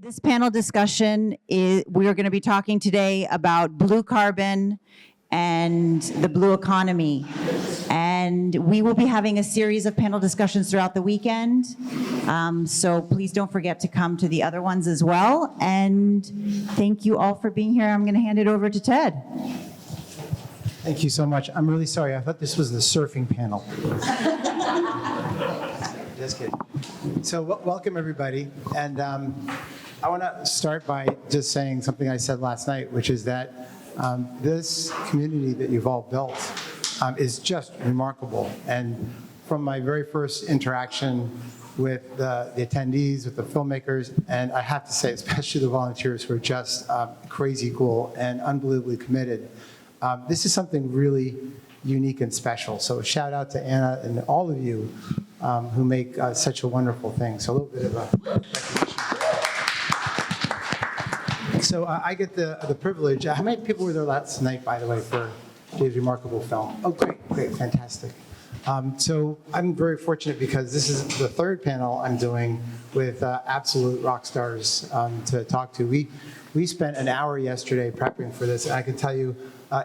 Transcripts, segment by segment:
This panel discussion is, we are going to be talking today about blue carbon and the blue economy. And we will be having a series of panel discussions throughout the weekend. So please don't forget to come to the other ones as well. And thank you all for being here. I'm going to hand it over to Ted. Thank you so much. I'm really sorry. I thought this was the surfing panel. Just kidding. So welcome, everybody. And I want to start by just saying something I said last night, which is that this community that you've all built is just remarkable. And from my very first interaction with the attendees, with the filmmakers, and I have to say, especially the volunteers who are just crazy cool and unbelievably committed, this is something really unique and special. So a shout out to Anna and all of you who make such a wonderful thing. So a little bit of a recognition. So I get the privilege. How many people were there last night, by the way, for Jay's remarkable film? Oh, great, fantastic. So I'm very fortunate because this is the third panel I'm doing with absolute rock stars to talk to. We spent an hour yesterday prepping for this, and I can tell you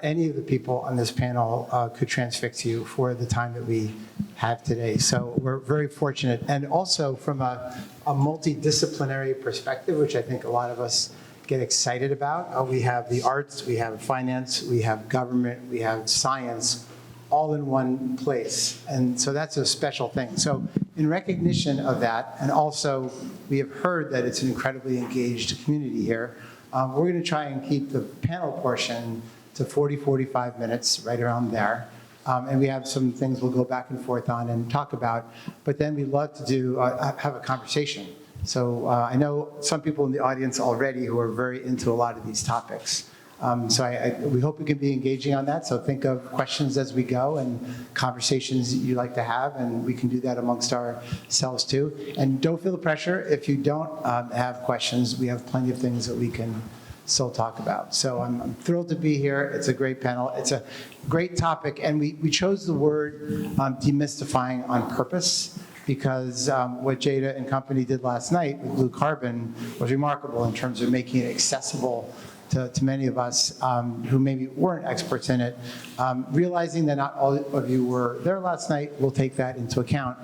any of the people on this panel could transfix you for the time that we have today. So we're very fortunate. And also from a multidisciplinary perspective, which I think a lot of us get excited about. We have the arts, we have finance, we have government, we have science, all in one place. And so that's a special thing. So in recognition of that, and also we have heard that it's an incredibly engaged community here, we're going to try and keep the panel portion to 40-45 minutes, right around there. And we have some things we'll go back and forth on and talk about. But then we'd love to do have a conversation. So I know some people in the audience already who are very into a lot of these topics. So we hope we can be engaging on that. So think of questions as we go and conversations you like to have, and we can do that amongst ourselves too. And don't feel the pressure. If you don't have questions, we have plenty of things that we can still talk about. So I'm thrilled to be here. It's a great panel. It's a great topic. And we chose the word demystifying on purpose, because what Jada and company did last night with blue carbon was remarkable in terms of making it accessible to many of us who maybe weren't experts in it. Realizing that not all of you were there last night, we'll take that into account.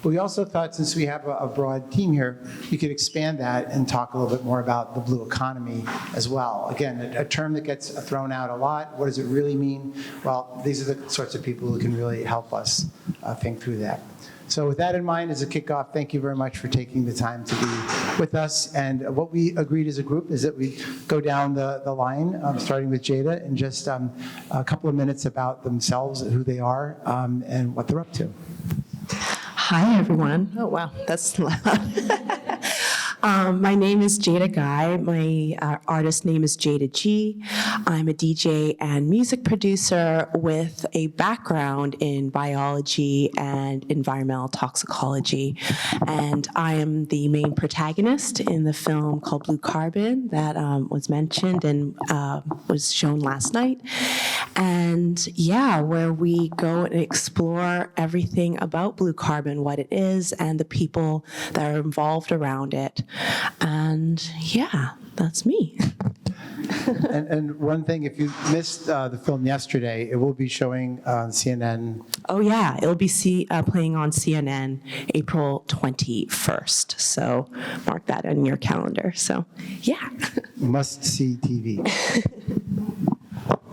But we also thought, since we have a broad team here, we could expand that and talk a little bit more about the blue economy as well. Again, a term that gets thrown out a lot. What does it really mean? Well, these are the sorts of people who can really help us think through that. So with that in mind, as a kickoff, thank you very much for taking the time to be with us. And what we agreed as a group is that we go down the line, starting with Jada, in just a couple of minutes about themselves, who they are, and what they're up to. Hi, everyone. Oh, wow, that's loud. My name is Jada Guy. My artist name is Jada G. I'm a DJ and music producer with a background in biology and environmental toxicology. And I am the main protagonist in the film called Blue Carbon that was mentioned and was shown last night. And yeah, where we go and explore everything about blue carbon, what it is, and the people that are involved around it. And yeah, that's me. And one thing, if you missed the film yesterday, it will be showing on CNN. Oh yeah, it'll be playing on CNN April 21st. So mark that on your calendar. So yeah. Must-see TV.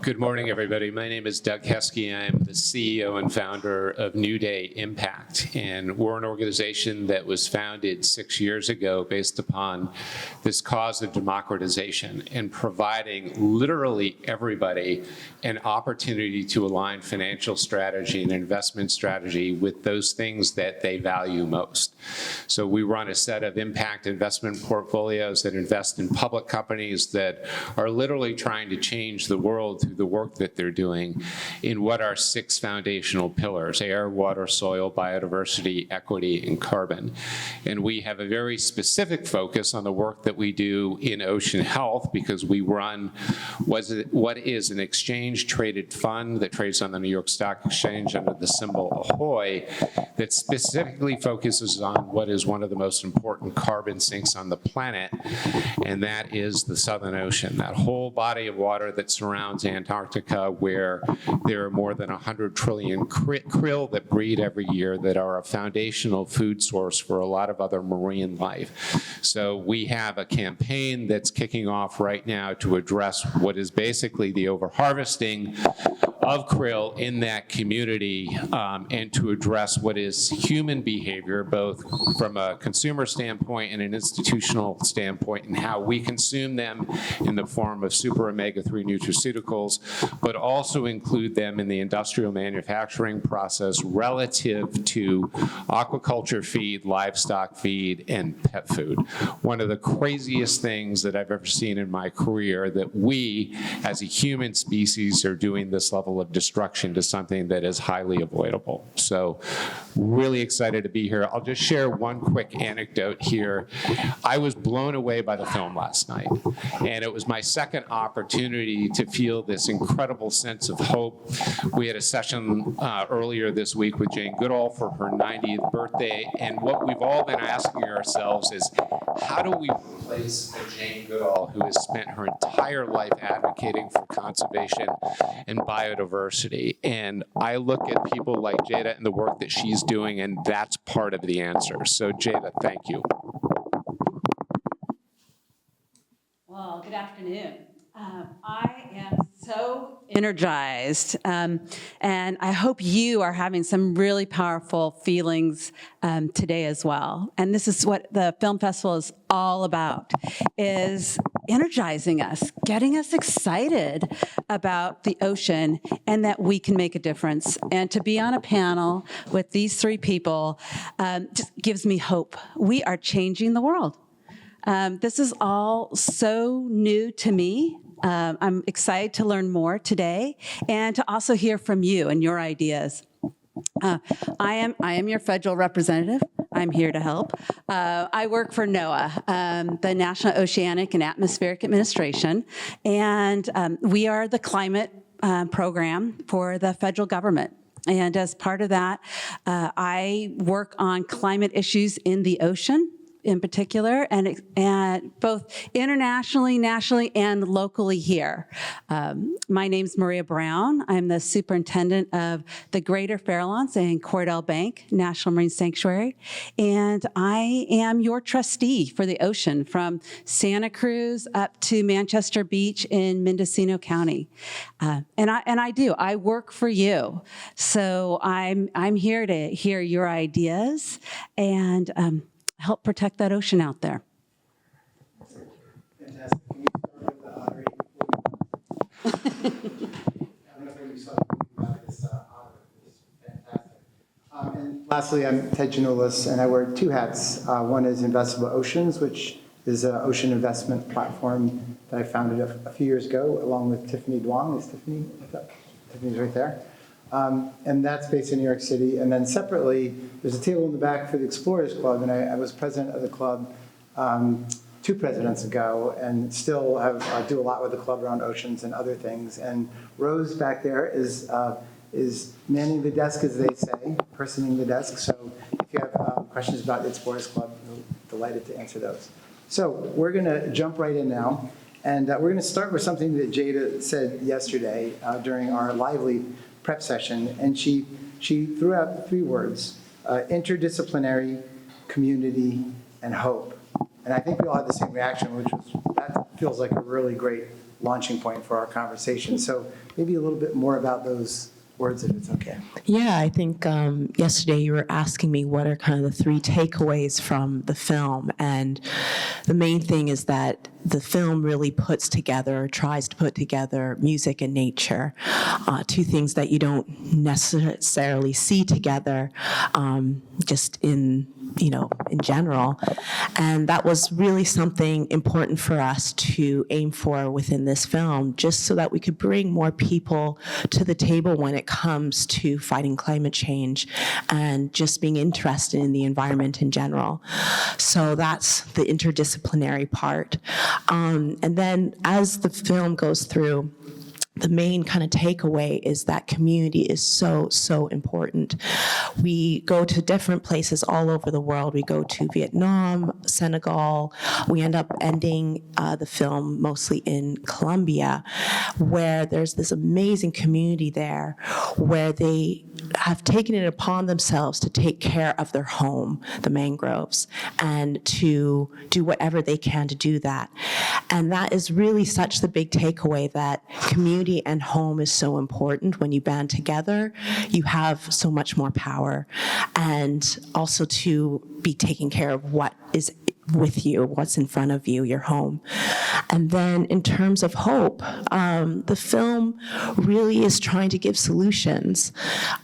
Good morning, everybody. My name is Doug Heskey. I'm the CEO and founder of New Day Impact, and we're an organization that was founded 6 years ago based upon this cause of democratization and providing literally everybody an opportunity to align financial strategy and investment strategy with those things that they value most. So we run a set of impact investment portfolios that invest in public companies that are literally trying to change the world through the work that they're doing in what are 6 foundational pillars: air, water, soil, biodiversity, equity, and carbon. And we have a very specific focus on the work that we do in ocean health, because we run what is an exchange-traded fund that trades on the New York Stock Exchange under the symbol AHOY, that specifically focuses on what is one of the most important carbon sinks on the planet, and that is the Southern Ocean, that whole body of water that surrounds Antarctica, where there are more than 100 trillion krill that breed every year, that are a foundational food source for a lot of other marine life. So we have a campaign that's kicking off right now to address what is basically the overharvesting of krill in that community, and to address what is human behavior, both from a consumer standpoint and an institutional standpoint, and how we consume them in the form of super omega-3 nutraceuticals, but also include them in the industrial manufacturing process relative to aquaculture feed, livestock feed, and pet food. One of the craziest things that I've ever seen in my career, that we as a human species are doing this level of destruction to something that is highly avoidable. So really excited to be here. I'll just share one quick anecdote here. I was blown away by the film last night, and it was my second opportunity to feel this incredible sense of hope. We had a session earlier this week with Jane Goodall for her 90th birthday, and what we've all been asking ourselves is, how do we replace a Jane Goodall who has spent her entire life advocating for conservation and biodiversity? And I look at people like Jada and the work that she's doing, and that's part of the answer. So Jada, thank you. Well, good afternoon. I am so energized, and I hope you are having some really powerful feelings today as well. And this is what the film festival is all about, is energizing us, getting us excited about the ocean and that we can make a difference. And to be on a panel with these 3 people just gives me hope. We are changing the world. This is all so new to me. I'm excited to learn more today and to also hear from you and your ideas. I am your federal representative. I'm here to help. I work for NOAA, the National Oceanic and Atmospheric Administration, and we are the climate program for the federal government. And as part of that, I work on climate issues in the ocean, in particular, and both internationally, nationally, and locally here. My name's Maria Brown. I'm the superintendent of the Greater Farallones and Cordell Bank National Marine Sanctuary, and I am your trustee for the ocean from Santa Cruz up to Manchester Beach in Mendocino County. And I work for you. So I'm here to hear your ideas and help protect that ocean out there. Fantastic. Can you start with the honorary? I don't know if you saw this honor. It's fantastic. And lastly, I'm Ted Janulis, and I wear 2 hats. One is Investable Oceans, which is an ocean investment platform that I founded a few years ago, along with Tiffany Duong. Is Tiffany? Tiffany's right there. And that's based in New York City. And then separately, there's a table in the back for the Explorers Club, and I was president of the club 2 presidents ago, and still do a lot with the club around oceans and other things. And Rose back there is manning the desk, as they say, personing the desk. So if you have questions about the Explorers Club, we're delighted to answer those. So we're going to jump right in now, and we're going to start with something that Jada said yesterday during our lively prep session, and she threw out 3 words: interdisciplinary, community, and hope. And I think we all had the same reaction, which was, that feels like a really great launching point for our conversation. So maybe a little bit more about those words, if it's okay. Yeah, I think yesterday you were asking me what are kind of the 3 takeaways from the film. And the main thing is that the film really puts together, tries to put together music and nature, two things that you don't necessarily see together just in general. And that was really something important for us to aim for within this film, just so that we could bring more people to the table when it comes to fighting climate change and just being interested in the environment in general. So that's the interdisciplinary part. And then as the film goes through, the main kind of takeaway is that community is so, so important. We go to different places all over the world. We go to Vietnam, Senegal. We end up ending the film mostly in Colombia, where there's this amazing community there where they have taken it upon themselves to take care of their home, the mangroves, and to do whatever they can to do that. And that is really such the big takeaway, that community and home is so important. When you band together, you have so much more power. And also to be taking care of what is with you, what's in front of you, your home. And then in terms of hope, the film really is trying to give solutions.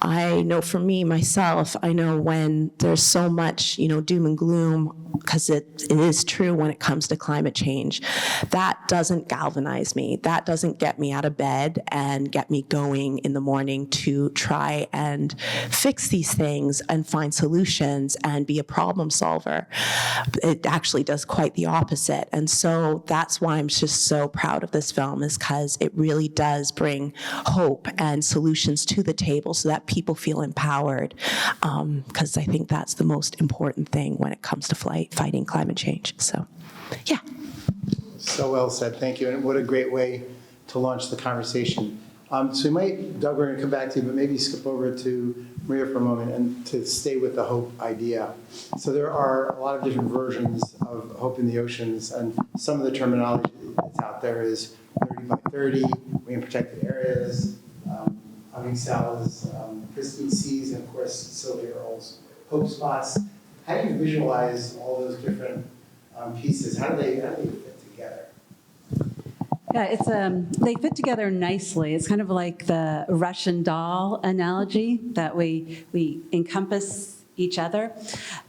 I know for me, myself, I know when there's so much, doom and gloom, because it is true when it comes to climate change, that doesn't galvanize me. That doesn't get me out of bed and get me going in the morning to try and fix these things and find solutions and be a problem solver. It actually does quite the opposite. And so that's why I'm just so proud of this film, is because it really does bring hope and solutions to the table so that people feel empowered, because I think that's the most important thing when it comes to fighting climate change. So, yeah. So well said, thank you, and what a great way to launch the conversation. So we might, Doug, we're going to come back to you, but maybe skip over to Maria for a moment and to stay with the hope idea. So there are a lot of different versions of hope in the oceans, and some of the terminology that's out there is 30 by 30, marine protected areas, hugging cells, pristine seas, and of course, Sylvia Earle's hope spots. How do you visualize all those different pieces? How do they fit together? Yeah, it's they fit together nicely. It's kind of like the Russian doll analogy, that we encompass each other.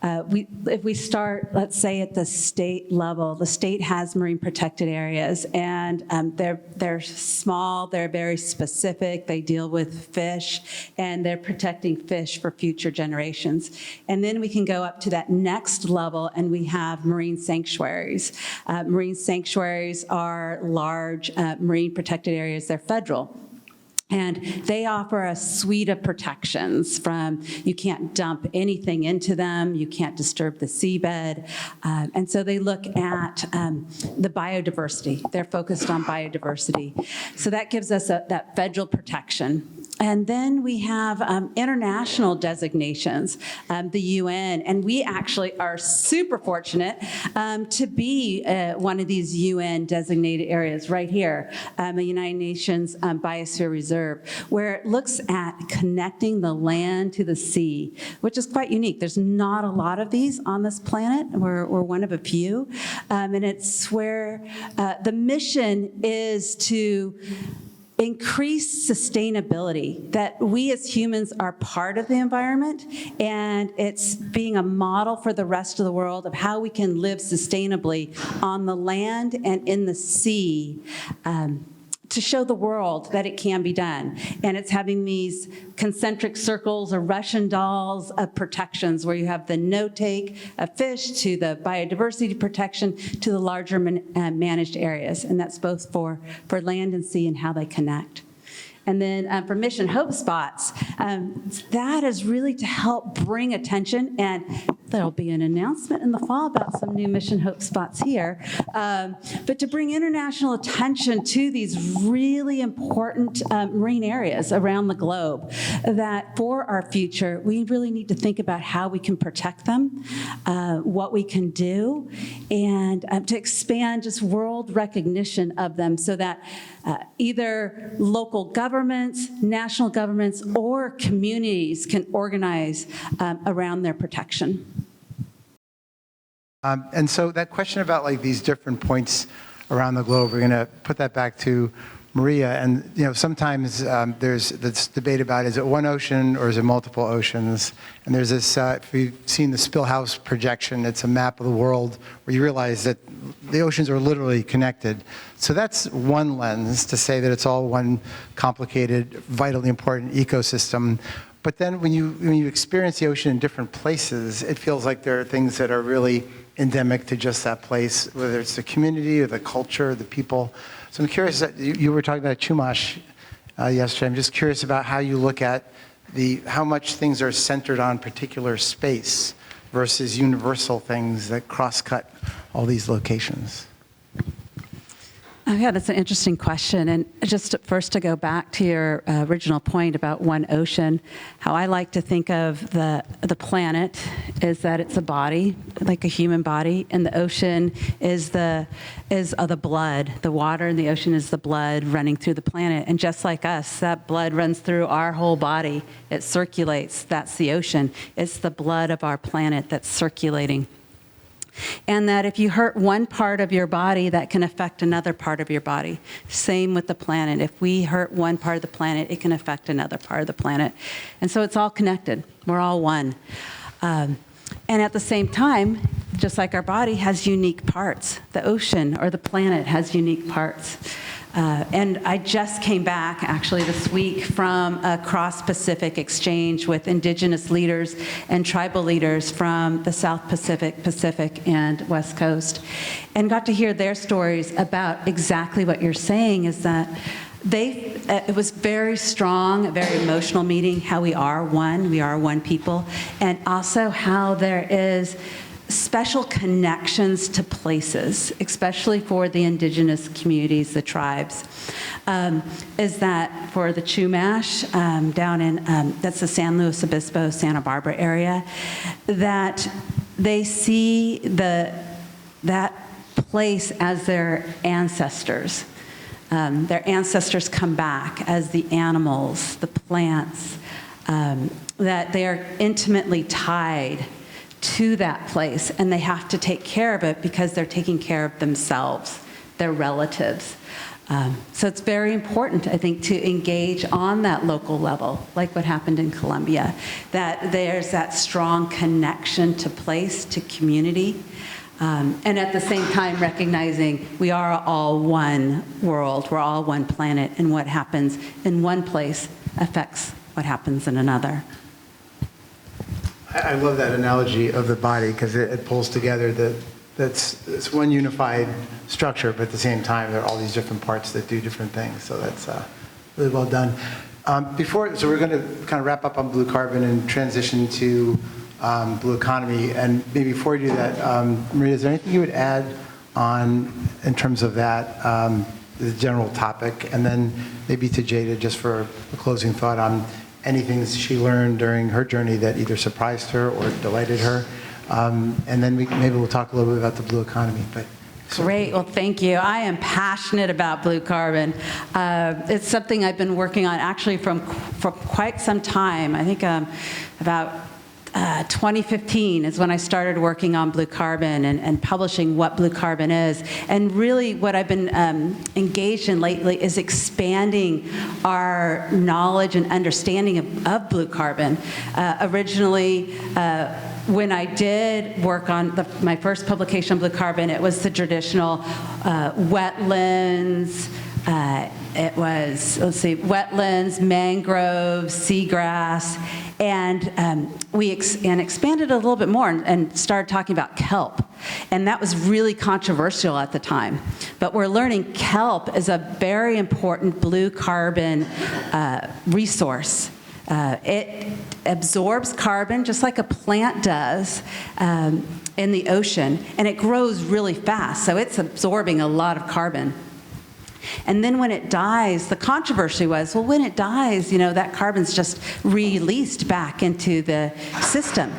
If we start, let's say, at the state level, the state has marine protected areas, and they're small, they're very specific, they deal with fish, and they're protecting fish for future generations. And then we can go up to that next level, and we have marine sanctuaries. Marine sanctuaries are large marine protected areas. They're federal. And they offer a suite of protections, from you can't dump anything into them, you can't disturb the seabed. And so they look at the biodiversity. They're focused on biodiversity. So that gives us that federal protection. And then we have international designations, the UN, and we actually are super fortunate to be one of these UN designated areas right here, the United Nations Biosphere Reserve, where it looks at connecting the land to the sea, which is quite unique. There's not a lot of these on this planet. We're one of a few, and it's where the mission is to increase sustainability, that we as humans are part of the environment, and it's being a model for the rest of the world of how we can live sustainably on the land and in the sea, to show the world that it can be done. And it's having these concentric circles or Russian dolls of protections, where you have the no-take of fish, to the biodiversity protection, to the larger managed areas. And that's both for land and sea and how they connect. And then for Mission Hope Spots, that is really to help bring attention, and there'll be an announcement in the fall about some new Mission Hope Spots here, but to bring international attention to these really important marine areas around the globe, that for our future, we really need to think about how we can protect them, what we can do, and to expand just world recognition of them, so that either local governments, national governments, or communities can organize around their protection. And so that question about like these different points around the globe. We're going to put that back to Maria. And sometimes there's this debate about, is it one ocean or is it multiple oceans? And there's this, if you've seen the Spillhouse projection, it's a map of the world where you realize that the oceans are literally connected. So that's one lens to say that it's all one complicated, vitally important ecosystem. But then when you experience the ocean in different places, it feels like there are things that are really endemic to just that place, whether it's the community or the culture, the people. So I'm curious, you were talking about Chumash yesterday. I'm just curious about how you look at how much things are centered on particular space versus universal things that cross-cut all these locations. Yeah, that's an interesting question. And just first to go back to your original point about one ocean, how I like to think of the planet is that it's a body, like a human body, and the ocean is the blood. The water in the ocean is the blood running through the planet. And just like us, that blood runs through our whole body. It circulates. That's the ocean. It's the blood of our planet that's circulating. And that if you hurt one part of your body, that can affect another part of your body. Same with the planet. If we hurt one part of the planet, it can affect another part of the planet. And so it's all connected. We're all one. And at the same time, just like our body has unique parts, the ocean or the planet has unique parts. And I just came back, actually, this week from a cross-Pacific exchange with indigenous leaders and tribal leaders from the South Pacific, Pacific, and West Coast, and got to hear their stories about exactly what you're saying, is that it was very strong, a very emotional meeting, how we are one people, and also how there is special connections to places, especially for the indigenous communities, the tribes, is that for the Chumash down in, that's the San Luis Obispo, Santa Barbara area, that they see that place as their ancestors. Their ancestors come back as the animals, the plants, that they are intimately tied to that place, and they have to take care of it because they're taking care of themselves, their relatives. So it's very important, I think, to engage on that local level, like what happened in Colombia, that there's that strong connection to place, to community, and at the same time recognizing we are all one world, we're all one planet, and what happens in one place affects what happens in another. I love that analogy of the body because it pulls together it's one unified structure, but at the same time, there are all these different parts that do different things. So that's really well done. So we're going to kind of wrap up on blue carbon and transition to blue economy. And maybe before we do that, Maria, is there anything you would add on in terms of that, the general topic? And then maybe to Jada, just for a closing thought on anything she learned during her journey that either surprised her or delighted her. And then maybe we'll talk a little bit about the blue economy. Great. Well, thank you. I am passionate about blue carbon. It's something I've been working on actually for quite some time. I think about 2015 is when I started working on blue carbon and publishing what blue carbon is. And really what I've been engaged in lately is expanding our knowledge and understanding of blue carbon. Originally, when I did work on my first publication on blue carbon, it was the traditional wetlands. It was, wetlands, mangroves, seagrass, and we expanded a little bit more and started talking about kelp. And that was really controversial at the time. But we're learning kelp is a very important blue carbon resource. It absorbs carbon just like a plant does in the ocean, and it grows really fast, so it's absorbing a lot of carbon. And then when it dies, the controversy was, well, when it dies, that carbon's just released back into the system.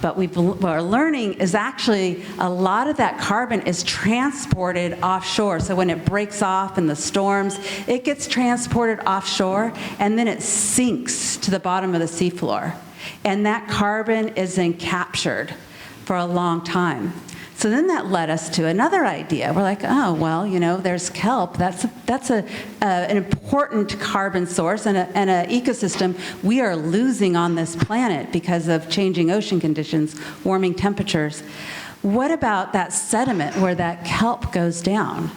But what we're learning is actually a lot of that carbon is transported offshore. So when it breaks off in the storms, it gets transported offshore, and then it sinks to the bottom of the seafloor. And that carbon is then captured for a long time. So then that led us to another idea. We're like, oh, well, there's kelp. That's an important carbon source and an ecosystem we are losing on this planet because of changing ocean conditions, warming temperatures. What about that sediment where that kelp goes down?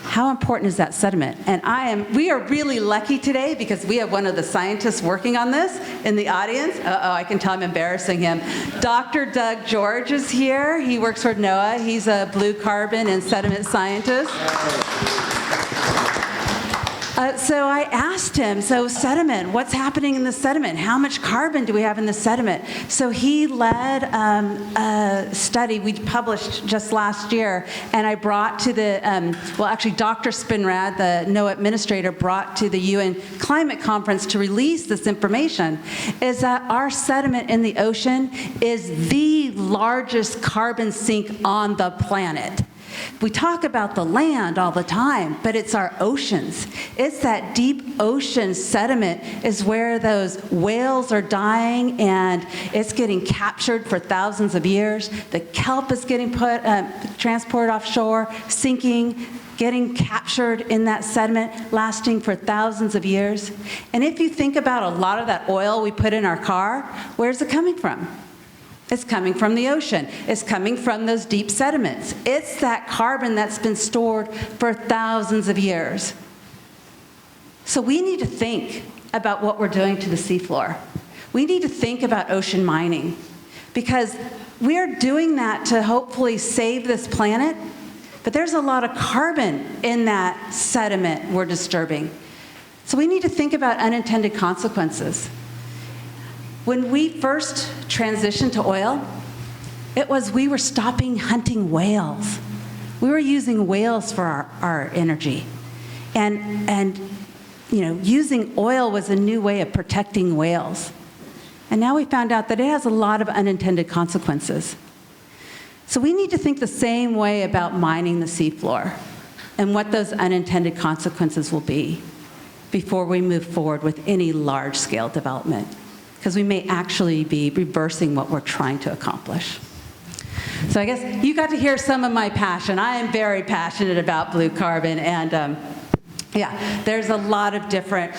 How important is that sediment? And we are really lucky today because we have one of the scientists working on this in the audience. I can tell I'm embarrassing him. Dr. Doug George is here. He works for NOAA. He's a blue carbon and sediment scientist. So I asked him, so sediment, what's happening in the sediment? How much carbon do we have in the sediment? So he led a study we published just last year, and I brought to the, Dr. Spinrad, the NOAA administrator, brought to the UN Climate Conference to release this information, is that our sediment in the ocean is the largest carbon sink on the planet. We talk about the land all the time, but it's our oceans. It's that deep ocean sediment is where those whales are dying, and it's getting captured for thousands of years. The kelp is getting transported offshore, sinking, getting captured in that sediment, lasting for thousands of years. And if you think about a lot of that oil we put in our car, where's it coming from? It's coming from the ocean. It's coming from those deep sediments. It's that carbon that's been stored for thousands of years. So we need to think about what we're doing to the seafloor. We need to think about ocean mining, because we're doing that to hopefully save this planet, but there's a lot of carbon in that sediment we're disturbing. So we need to think about unintended consequences. When we first transitioned to oil, we were stopping hunting whales. We were using whales for our energy. And using oil was a new way of protecting whales. And now we found out that it has a lot of unintended consequences. So we need to think the same way about mining the seafloor and what those unintended consequences will be before we move forward with any large-scale development, because we may actually be reversing what we're trying to accomplish. So I guess you got to hear some of my passion. I am very passionate about blue carbon, and there's a lot of different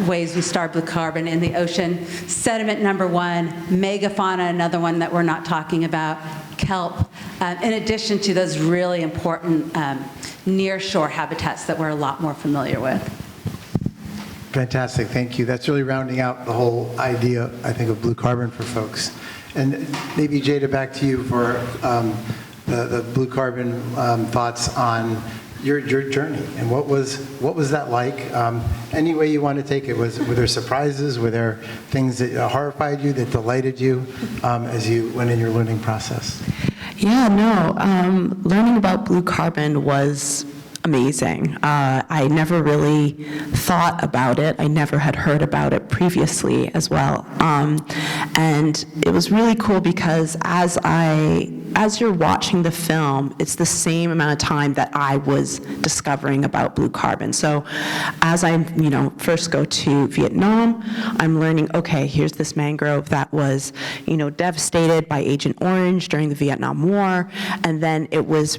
ways we store blue carbon in the ocean. Sediment, number one, megafauna, another one that we're not talking about, kelp, in addition to those really important near-shore habitats that we're a lot more familiar with. Fantastic, thank you. That's really rounding out the whole idea, I think, of blue carbon for folks. And maybe, Jada, back to you for the blue carbon thoughts on your journey, and what was that like? Any way you want to take it. Were there surprises? Were there things that horrified you, that delighted you as you went in your learning process? Yeah, no, learning about blue carbon was amazing. I never really thought about it. I never had heard about it previously as well. And it was really cool because as you're watching the film, it's the same amount of time that I was discovering about blue carbon. So as I first go to Vietnam, I'm learning, okay, here's this mangrove that was devastated by Agent Orange during the Vietnam War, and then it was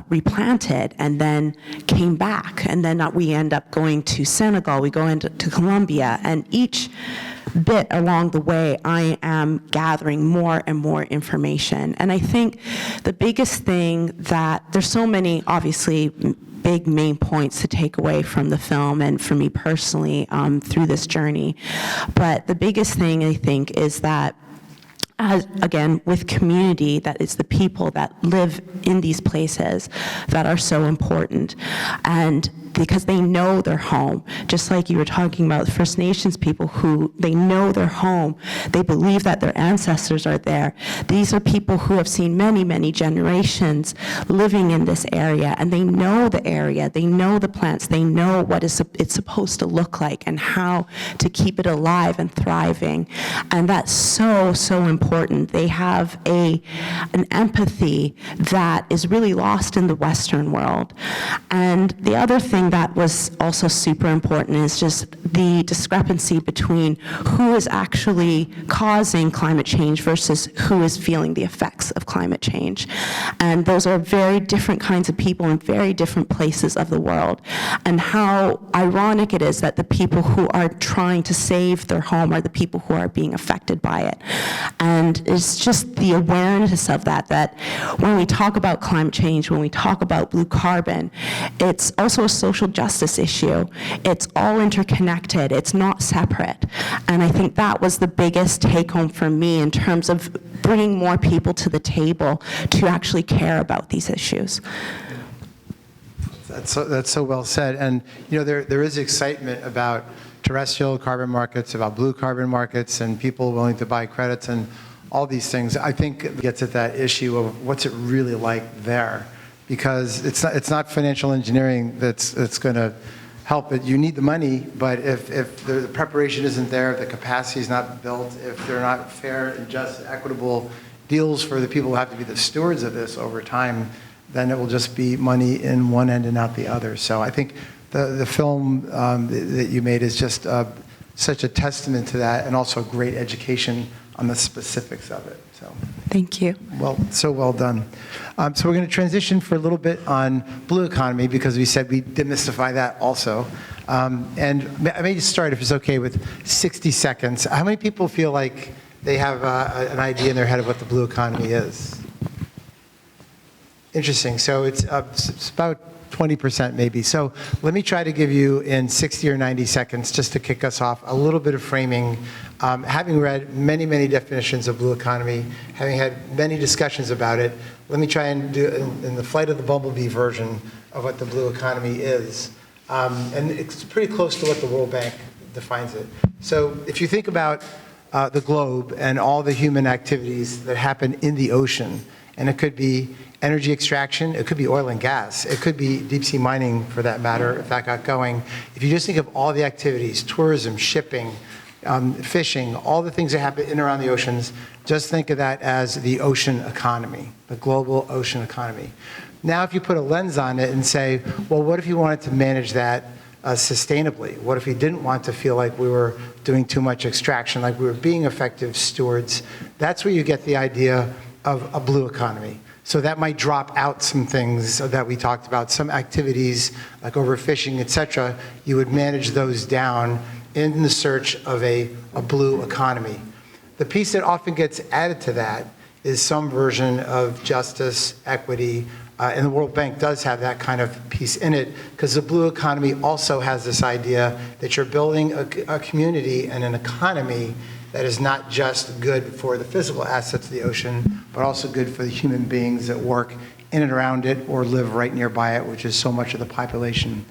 replanted and then came back, and then we end up going to Senegal, we go into Colombia, and each bit along the way, I am gathering more and more information. And I think the biggest thing that, there's so many, obviously, big main points to take away from the film and for me personally through this journey. But the biggest thing, I think, is that again, with community, that it's the people that live in these places that are so important. And because they know their home, just like you were talking about First Nations people who, they know their home, they believe that their ancestors are there. These are people who have seen many, many generations living in this area, and they know the area, they know the plants, they know what it's supposed to look like and how to keep it alive and thriving. And that's so, so important. They have an empathy that is really lost in the Western world. And the other thing thing that was also super important is just the discrepancy between who is actually causing climate change versus who is feeling the effects of climate change. And those are very different kinds of people in very different places of the world. And how ironic it is that the people who are trying to save their home are the people who are being affected by it. And it's just the awareness of that when we talk about climate change, when we talk about blue carbon, it's also a social justice issue. It's all interconnected. It's not separate. And I think that was the biggest take home for me in terms of bringing more people to the table to actually care about these issues. That's so well said. And there is excitement about terrestrial carbon markets, about blue carbon markets, and people willing to buy credits and all these things. I think it gets at that issue of what's it really like there, because it's not financial engineering that's going to help it. You need the money, but if the preparation isn't there, if the capacity is not built, if they're not fair and just equitable deals for the people who have to be the stewards of this over time, then it will just be money in one end and not the other. So I think the film that you made is just such a testament to that, and also great education on the specifics of it. So thank you. Well, so well done. So we're going to transition for a little bit on blue economy, because we said we'd demystify that also. And I may just start, if it's okay, with 60 seconds. How many people feel like they have an idea in their head of what the blue economy is? Interesting. So it's about 20% maybe. So let me try to give you in 60 or 90 seconds, just to kick us off, a little bit of framing. Having read many, many definitions of blue economy, having had many discussions about it, let me try and do in the flight of the bumblebee version of what the blue economy is. And it's pretty close to what the World Bank defines it. So if you think about the globe and all the human activities that happen in the ocean, and it could be energy extraction, it could be oil and gas, it could be deep sea mining for that matter, if that got going. If you just think of all the activities, tourism, shipping, fishing, all the things that happen in and around the oceans, just think of that as the ocean economy, the global ocean economy. Now if you put a lens on it and say, well, what if you wanted to manage that sustainably? What if we didn't want to feel like we were doing too much extraction, like we were being effective stewards? That's where you get the idea of a blue economy. So that might drop out some things that we talked about, some activities like overfishing, et cetera. You would manage those down in the search of a blue economy. The piece that often gets added to that is some version of justice, equity, and the World Bank does have that kind of piece in it, because the blue economy also has this idea that you're building a community and an economy that is not just good for the physical assets of the ocean, but also good for the human beings that work in and around it or live right nearby it, which is so much of the population.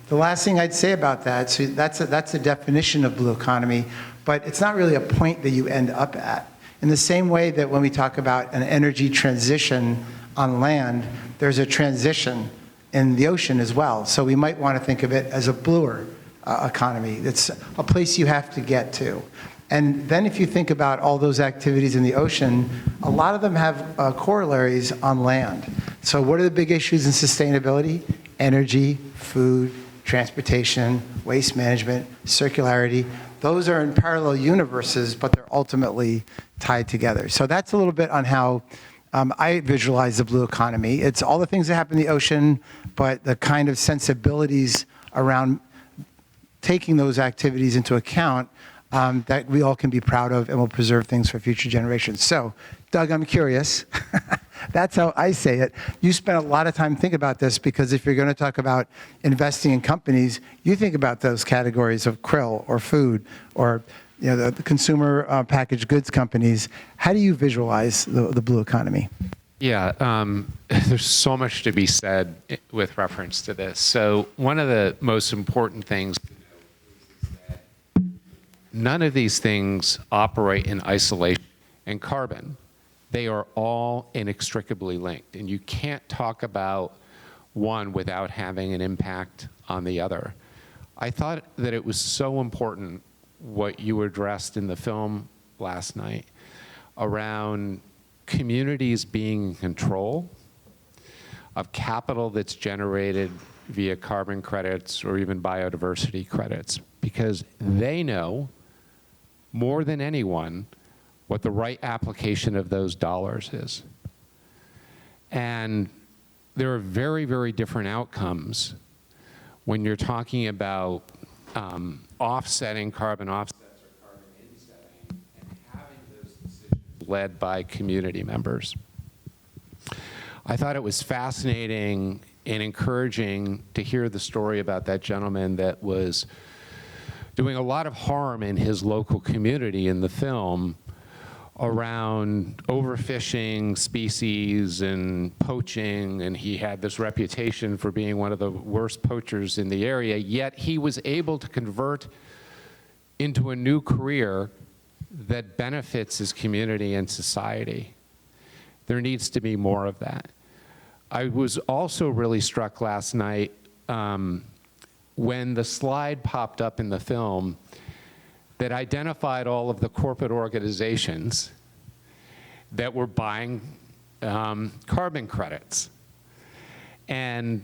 The last thing I'd say about that, so that's a definition of blue economy, but it's not really a point that you end up at. In the same way that when we talk about an energy transition on land, there's a transition in the ocean as well. So we might want to think of it as a bluer economy. It's a place you have to get to. And then if you think about all those activities in the ocean, a lot of them have corollaries on land. So what are the big issues in sustainability? Energy, food, transportation, waste management, circularity. Those are in parallel universes, but they're ultimately tied together. So that's a little bit on how I visualize the blue economy. It's all the things that happen in the ocean, but the kind of sensibilities around taking those activities into account that we all can be proud of and will preserve things for future generations. So, Doug, I'm curious. That's how I say it. You spent a lot of time thinking about this, because if you're going to talk about investing in companies, you think about those categories of krill or food or the consumer packaged goods companies. How do you visualize the blue economy? Yeah, there's so much to be said with reference to this. So one of the most important things to know is that none of these things operate in isolation. And carbon, they are all inextricably linked. And you can't talk about one without having an impact on the other. I thought that it was so important what you addressed in the film last night around communities being in control of capital that's generated via carbon credits or even biodiversity credits, because they know more than anyone what the right application of those dollars is. And there are very, very different outcomes when you're talking about offsetting carbon offsets or carbon insetting and having those decisions led by community members. I thought it was fascinating and encouraging to hear the story about that gentleman that was doing a lot of harm in his local community in the film around overfishing species and poaching, and he had this reputation for being one of the worst poachers in the area, yet he was able to convert into a new career that benefits his community and society. There needs to be more of that. I was also really struck last night when the slide popped up in the film that identified all of the corporate organizations that were buying carbon credits. And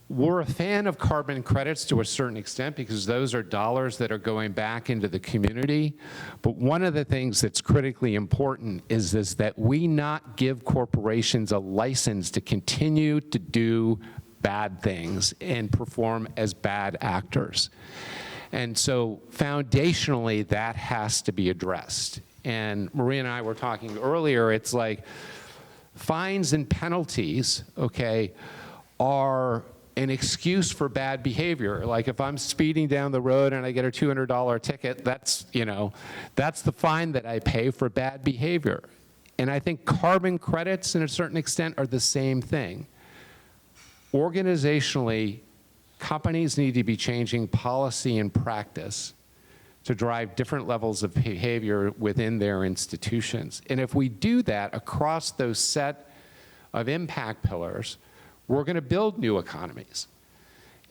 we're a fan of carbon credits to a certain extent because those are dollars that are going back into the community. But one of the things that's critically important is that we not give corporations a license to continue to do bad things and perform as bad actors. And so foundationally, that has to be addressed. And Maria and I were talking earlier, it's like fines and penalties, okay, are an excuse for bad behavior. Like if I'm speeding down the road and I get a $200 ticket, that's, you know, that's the fine that I pay for bad behavior. And I think carbon credits, in a certain extent, are the same thing. Organizationally, companies need to be changing policy and practice to drive different levels of behavior within their institutions. And if we do that across those set of impact pillars, we're going to build new economies.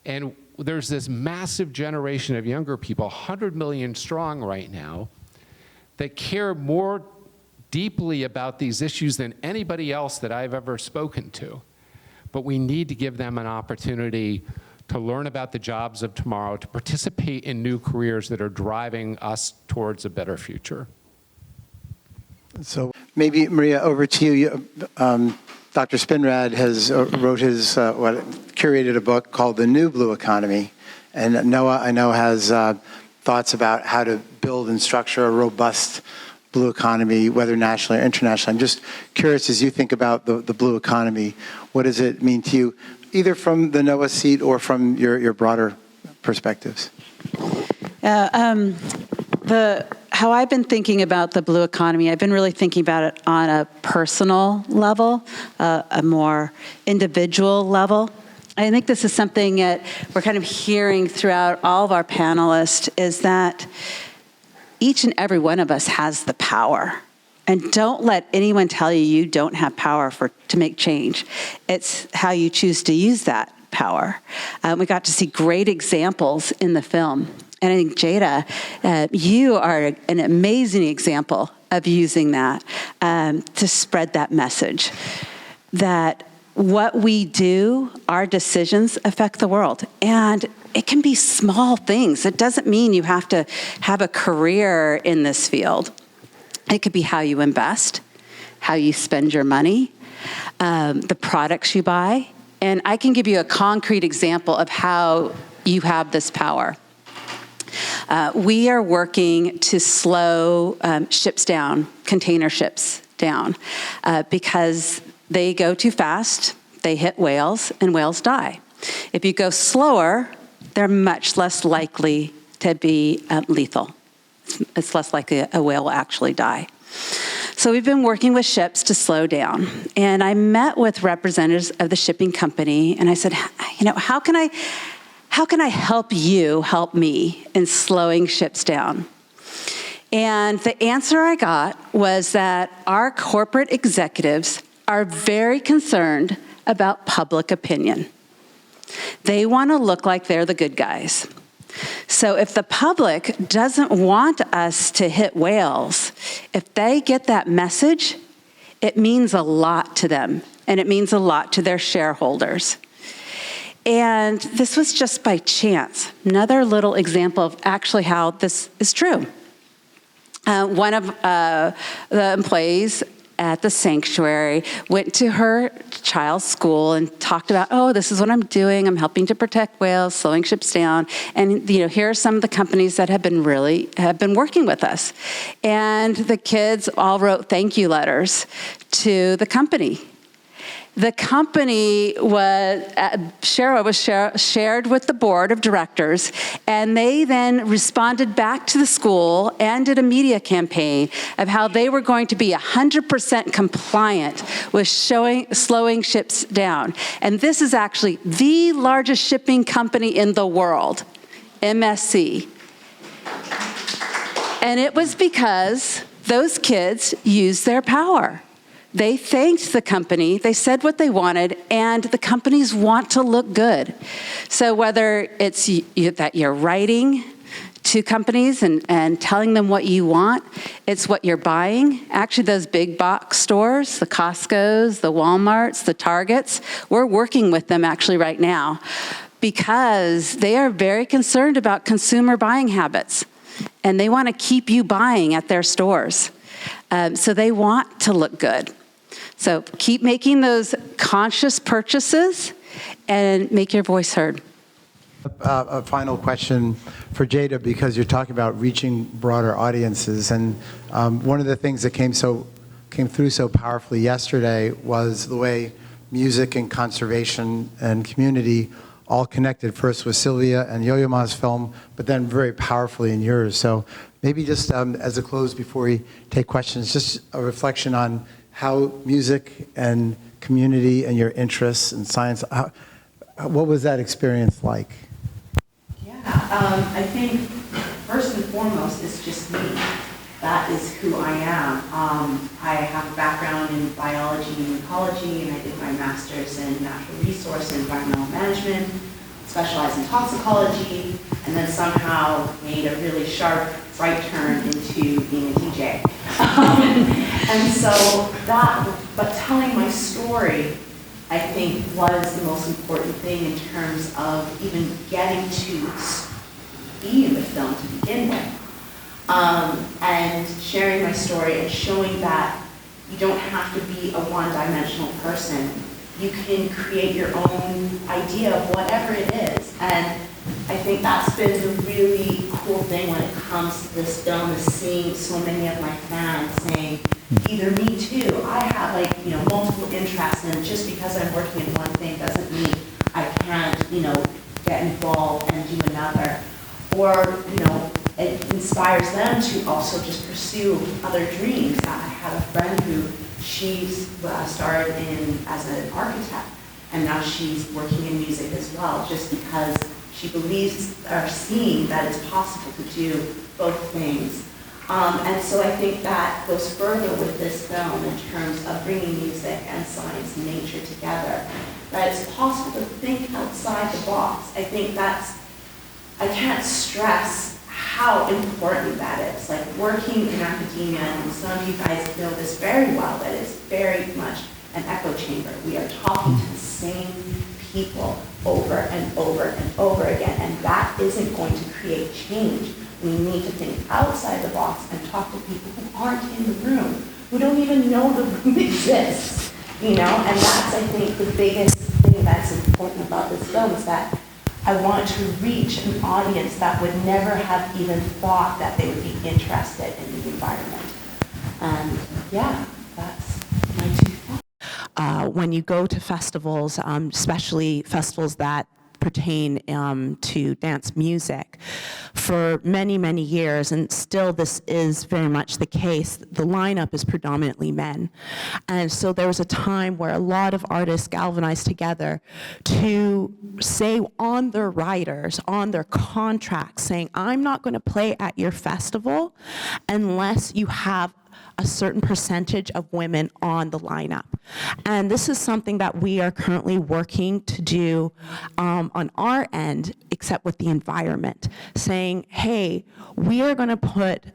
And there's this massive generation of younger people, 100 million strong right now, that care more deeply about these issues than anybody else that I've ever spoken to. But we need to give them an opportunity to learn about the jobs of tomorrow, to participate in new careers that are driving us towards a better future. So maybe, Maria, over to you. Dr. Spinrad has curated a book called The New Blue Economy. And Noah, I know, has thoughts about how to build and structure a robust blue economy, whether nationally or internationally. I'm just curious, as you think about the blue economy, what does it mean to you, either from the NOAA seat or from your broader perspectives? How I've been thinking about the blue economy, I've been really thinking about it on a personal level, a more individual level. I think this is something that we're kind of hearing throughout all of our panelists, is that each and every one of us has the power. And don't let anyone tell you you don't have power to make change. It's how you choose to use that power. We got to see great examples in the film. And I think, Jada, you are an amazing example of using that to spread that message, that what we do, our decisions affect the world. And it can be small things. It doesn't mean you have to have a career in this field. It could be how you invest, how you spend your money, the products you buy. And I can give you a concrete example of how you have this power. We are working to slow ships down, container ships down, because they go too fast, they hit whales, and whales die. If you go slower, they're much less likely to be lethal. It's less likely a whale will actually die. So we've been working with ships to slow down. And I met with representatives of the shipping company, and I said, you know, how can I help you help me in slowing ships down? And the answer I got was that our corporate executives are very concerned about public opinion. They want to look like they're the good guys. So if the public doesn't want us to hit whales, if they get that message, it means a lot to them, and it means a lot to their shareholders. And this was just by chance. Another little example of actually how this is true. One of the employees at the sanctuary went to her child's school and talked about, oh, this is what I'm doing. I'm helping to protect whales, slowing ships down. And here are some of the companies that have been working with us. And the kids all wrote thank you letters to the company. The company shared with the board of directors, and they then responded back to the school and did a media campaign of how they were going to be 100% compliant with slowing ships down. And this is actually the largest shipping company in the world, MSC. And it was because those kids used their power. They thanked the company, they said what they wanted, and the companies want to look good. So whether it's that you're writing to companies and telling them what you want, it's what you're buying. Actually, those big box stores, the Costco's, the Walmarts, the Targets, we're working with them actually right now because they are very concerned about consumer buying habits, and they want to keep you buying at their stores. So they want to look good. So keep making those conscious purchases and make your voice heard. A final question for Jada, because you're talking about reaching broader audiences. And one of the things that came through so powerfully yesterday was the way music and conservation and community all connected, first with Sylvia and Yo-Yo Ma's film, but then very powerfully in yours. So maybe just as a close before we take questions, just a reflection on how music and community and your interests in science, what was that experience like? Yeah, I think first and foremost, it's just me. That is who I am. I have a background in biology and ecology, and I did my master's in natural resource and environmental management, specialized in toxicology, and then somehow made a really sharp right turn into being a DJ. And so but telling my story, I think, was the most important thing in terms of even getting to be in the film to begin with. And sharing my story and showing that you don't have to be a one-dimensional person. You can create your own idea of whatever it is. And I think that's been the really cool thing when it comes to this film, is seeing so many of my fans saying, either me too, I have multiple interests, and just because I'm working in one thing doesn't mean I can't, get involved and do another. Or, it inspires them to also just pursue other dreams. I have a friend who she's started as an architect, and now she's working in music as well, just because she believes or seeing that it's possible to do both things. And so I think that goes further with this film in terms of bringing music and science and nature together, that it's possible to think outside the box. I think I can't stress how important that is. Like working in academia, and some of you guys know this very well, that it's very much an echo chamber. We are talking to the same people over and over and over again, and that isn't going to create change. We need to think outside the box and talk to people who aren't in the room, who don't even know the room exists, and that's, I think, the biggest thing that's important about this film, is that I want to reach an audience that would never have even thought that they would be interested in the environment. And yeah, that's my 2 thoughts. When you go to festivals, especially festivals that pertain to dance music, for many, many years, and still this is very much the case, the lineup is predominantly men. And so there was a time where a lot of artists galvanized together to say on their riders, on their contracts, saying, I'm not going to play at your festival unless you have a certain percentage of women on the lineup. And this is something that we are currently working to do on our end, except with the environment, saying, hey, we are going to put,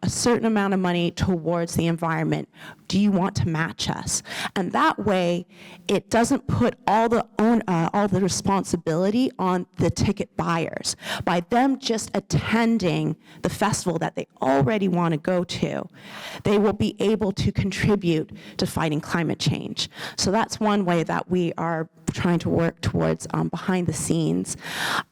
a certain amount of money towards the environment. Do you want to match us? And that way, it doesn't put all the responsibility on the ticket buyers. By them just attending the festival that they already want to go to, they will be able to contribute to fighting climate change. So that's one way that we are trying to work towards behind the scenes.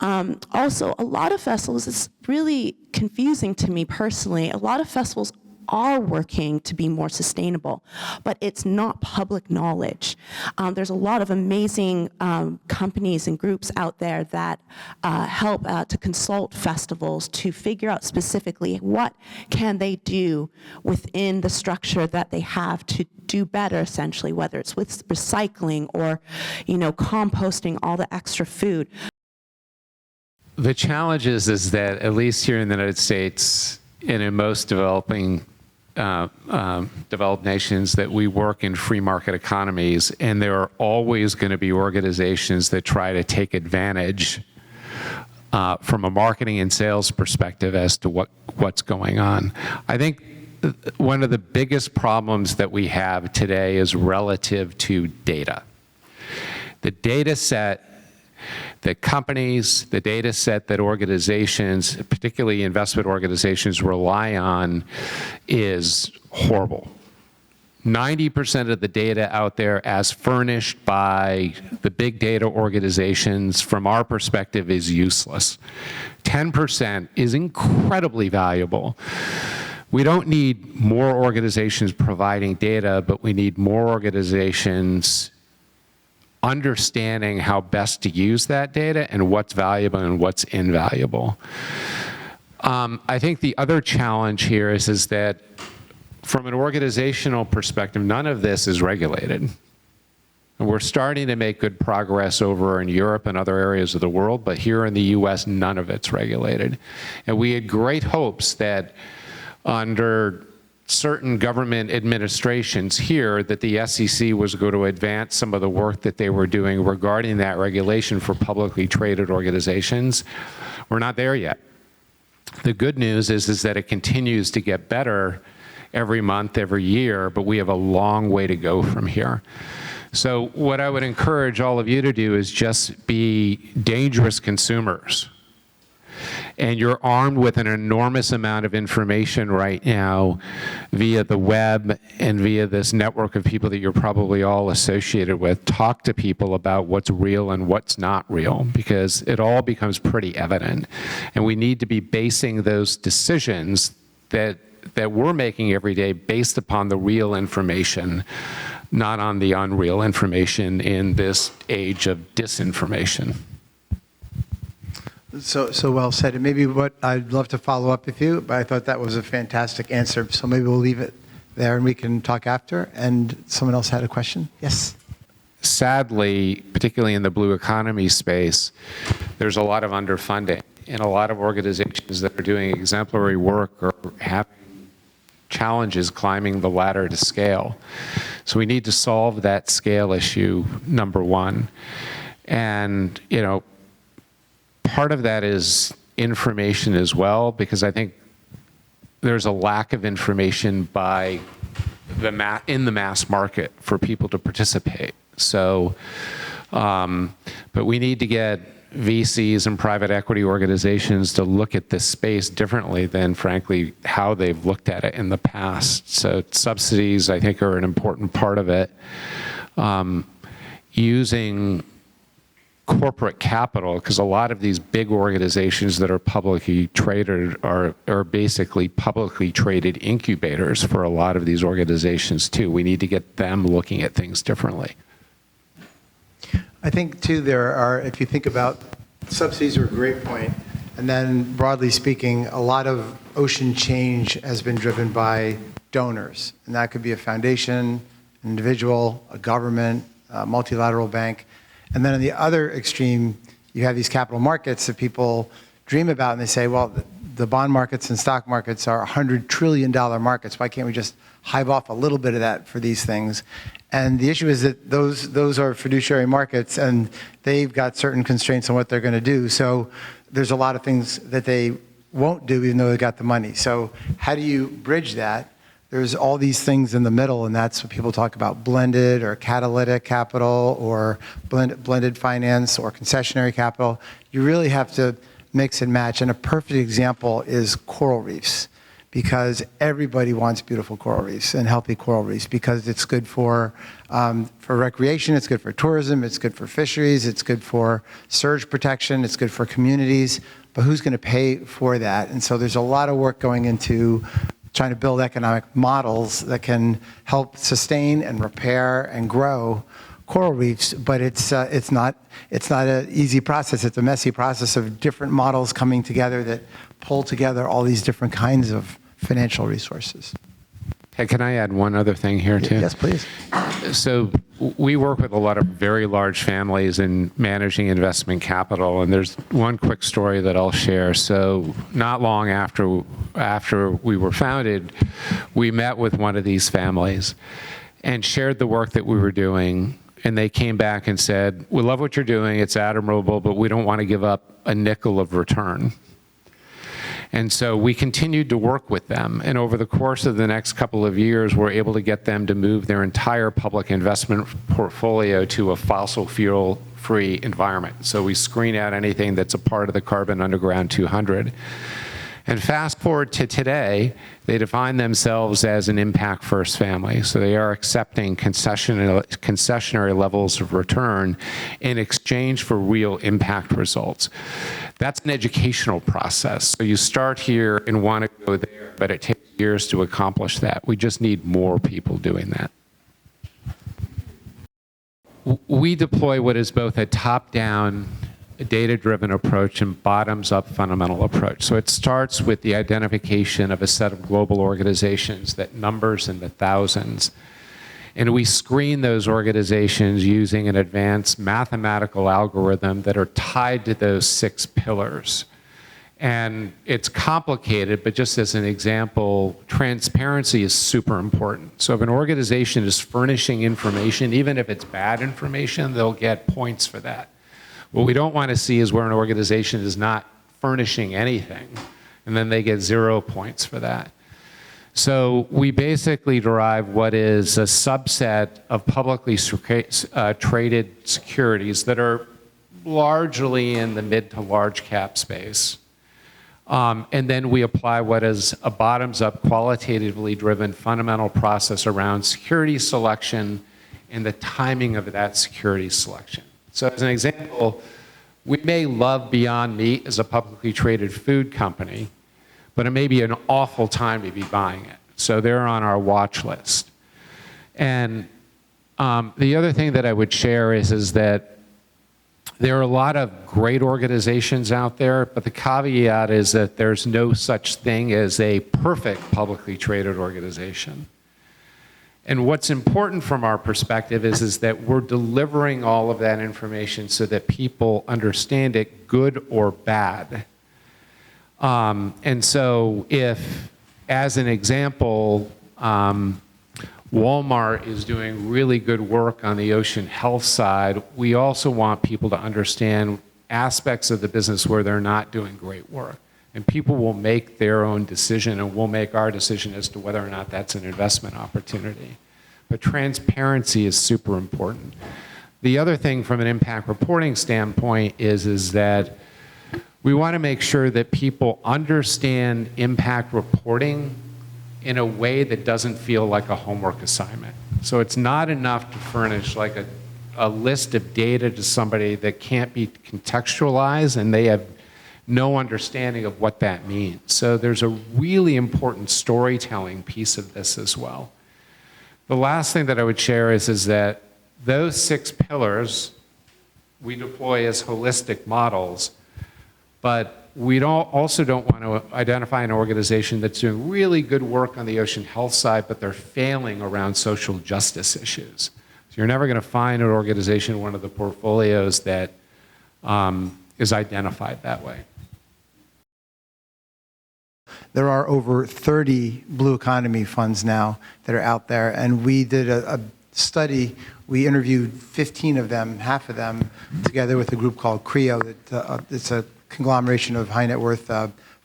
Also, a lot of festivals, it's really confusing to me personally, a lot of festivals are working to be more sustainable, but it's not public knowledge. There's a lot of amazing companies and groups out there that help to consult festivals to figure out specifically what can they do within the structure that they have to do better, essentially, whether it's with recycling or, composting all the extra food. The challenge is that, at least here in the United States and in most developed nations, that we work in free market economies, and there are always going to be organizations that try to take advantage from a marketing and sales perspective as to what's going on. I think one of the biggest problems that we have today is relative to data. The data set that companies, the data set that organizations, particularly investment organizations, rely on is horrible. 90% of the data out there as furnished by the big data organizations, from our perspective, is useless. 10% is incredibly valuable. We don't need more organizations providing data, but we need more organizations understanding how best to use that data and what's valuable and what's invaluable. I think the other challenge here is that from an organizational perspective, none of this is regulated. And we're starting to make good progress over in Europe and other areas of the world, but here in the US, none of it's regulated. And we had great hopes that under certain government administrations here that the SEC was going to advance some of the work that they were doing regarding that regulation for publicly traded organizations. We're not there yet. The good news is that it continues to get better every month, every year, but we have a long way to go from here. So what I would encourage all of you to do is just be dangerous consumers. And you're armed with an enormous amount of information right now via the web and via this network of people that you're probably all associated with. Talk to people about what's real and what's not real, because it all becomes pretty evident. And we need to be basing those decisions that we're making every day based upon the real information, not on the unreal information in this age of disinformation. So well said. And maybe what I'd love to follow up with you, but I thought that was a fantastic answer. So maybe we'll leave it there and we can talk after. And someone else had a question? Yes. Sadly, particularly in the blue economy space, there's a lot of underfunding, and a lot of organizations that are doing exemplary work are having challenges climbing the ladder to scale. So we need to solve that scale issue, number one. And, part of that is information as well, because I think there's a lack of information in the mass market for people to participate. So, but we need to get VCs and private equity organizations to look at this space differently than, frankly, how they've looked at it in the past. So subsidies, I think, are an important part of it. Using corporate capital, because a lot of these big organizations that are publicly traded are basically publicly traded incubators for a lot of these organizations too. We need to get them looking at things differently. I think too, if you think about subsidies are a great point. And then broadly speaking, a lot of ocean change has been driven by donors. And that could be a foundation, an individual, a government, a multilateral bank. And then on the other extreme, you have these capital markets that people dream about, and they say, well, the bond markets and stock markets are $100 trillion markets. Why can't we just hive off a little bit of that for these things? And the issue is that those are fiduciary markets, and they've got certain constraints on what they're going to do. So there's a lot of things that they won't do even though they got the money. So how do you bridge that? There's all these things in the middle, and that's what people talk about: blended or catalytic capital, or blended finance, or concessionary capital. You really have to mix and match. And a perfect example is coral reefs, because everybody wants beautiful coral reefs and healthy coral reefs, because it's good for recreation, it's good for tourism, it's good for fisheries, it's good for surge protection, it's good for communities. But who's going to pay for that? And so there's a lot of work going into trying to build economic models that can help sustain and repair and grow coral reefs, but it's not an easy process. It's a messy process of different models coming together that pull together all these different kinds of financial resources. Hey, can I add one other thing here too? Yes, please. So we work with a lot of very large families in managing investment capital, and there's one quick story that I'll share. So not long after we were founded, we met with one of these families and shared the work that we were doing. And they came back and said, "We love what you're doing, it's admirable, but we don't want to give up a nickel of return." And so we continued to work with them. And over the course of the next couple of years, we're able to get them to move their entire public investment portfolio to a fossil fuel-free environment. So we screen out anything that's a part of the Carbon Underground 200. And fast forward to today, they define themselves as an impact-first family. So they are accepting concessionary levels of return in exchange for real impact results. That's an educational process. So you start here and want to go there, but it takes years to accomplish that. We just need more people doing that. We deploy what is both a top-down, a data-driven approach and bottoms-up fundamental approach. So it starts with the identification of a set of global organizations that numbers in the thousands. And we screen those organizations using an advanced mathematical algorithm that are tied to those 6 pillars. And it's complicated, but just as an example, transparency is super important. So if an organization is furnishing information, even if it's bad information, they'll get points for that. What we don't want to see is where an organization is not furnishing anything, and then they get 0 points for that. So we basically derive what is a subset of publicly traded securities that are largely in the mid to large cap space. And then we apply what is a bottoms-up, qualitatively driven fundamental process around security selection and the timing of that security selection. So as an example, we may love Beyond Meat as a publicly traded food company, but it may be an awful time to be buying it. So they're on our watch list. And the other thing that I would share is that there are a lot of great organizations out there, but the caveat is that there's no such thing as a perfect publicly traded organization. And what's important from our perspective is that we're delivering all of that information so that people understand it, good or bad. And so if, as an example, Walmart is doing really good work on the ocean health side, we also want people to understand aspects of the business where they're not doing great work. And people will make their own decision, and we'll make our decision as to whether or not that's an investment opportunity. But transparency is super important. The other thing from an impact reporting standpoint is that we want to make sure that people understand impact reporting in a way that doesn't feel like a homework assignment. So it's not enough to furnish like a list of data to somebody that can't be contextualized and they have no understanding of what that means. So there's a really important storytelling piece of this as well. The last thing that I would share is that those 6 pillars we deploy as holistic models, but we also don't want to identify an organization that's doing really good work on the ocean health side, but they're failing around social justice issues. So you're never going to find an organization in one of the portfolios that is identified that way. there are over 30 blue economy funds now that are out there. And we did a study. We interviewed 15 of them, half of them, together with a group called CREO. It's a conglomeration of high net worth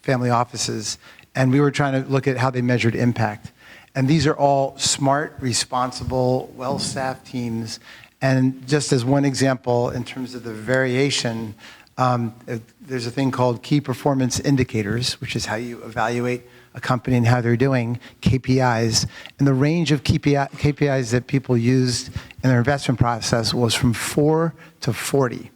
family offices. And we were trying to look at how they measured impact. And these are all smart, responsible, well-staffed teams. And just as one example, in terms of the variation, there's a thing called key performance indicators, which is how you evaluate a company and how they're doing, KPIs. And the range of KPIs that people used in their investment process was from 4 to 40.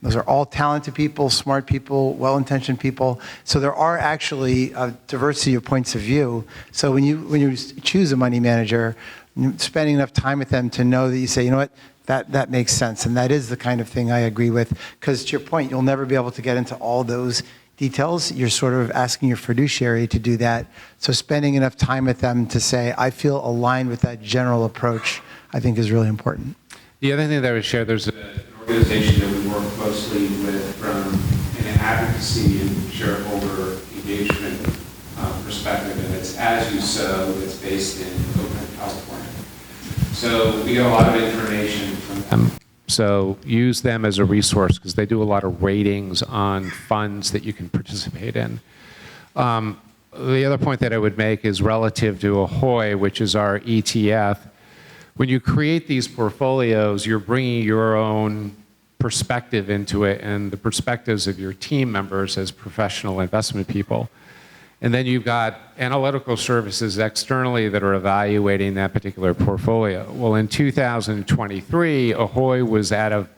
Those are all talented people, smart people, well-intentioned people. So there are actually a diversity of points of view. So when you choose a money manager, spending enough time with them to know that you say, you know what, that makes sense. And that is the kind of thing I agree with. Because to your point, you'll never be able to get into all those details. You're sort of asking your fiduciary to do that. So spending enough time with them to say, I feel aligned with that general approach, I think is really important. The other thing that I would share, there's an organization that we work closely with from an advocacy and shareholder engagement perspective, and it's As You Sow, that's based in Oakland, California. So we get a lot of information from them. So use them as a resource because they do a lot of ratings on funds that you can participate in. The other point that I would make is relative to Ahoy, which is our ETF. When you create these portfolios, you're bringing your own perspective into it and the perspectives of your team members as professional investment people. And then you've got analytical services externally that are evaluating that particular portfolio. Well, in 2023, Ahoy was out of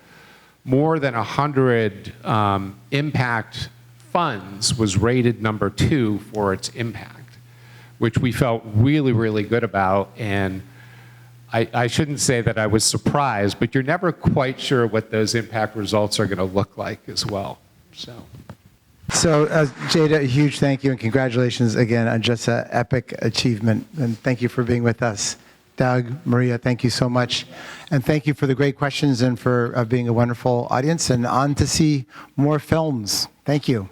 more than 100 impact funds was rated number 2 for its impact, which we felt really, really good about. And I shouldn't say that I was surprised, but you're never quite sure what those impact results are going to look like as well. So Jada, a huge thank you and congratulations again on just an epic achievement. And thank you for being with us. Doug, Maria, thank you so much. And thank you for the great questions and for being a wonderful audience. And on to see more films. Thank you.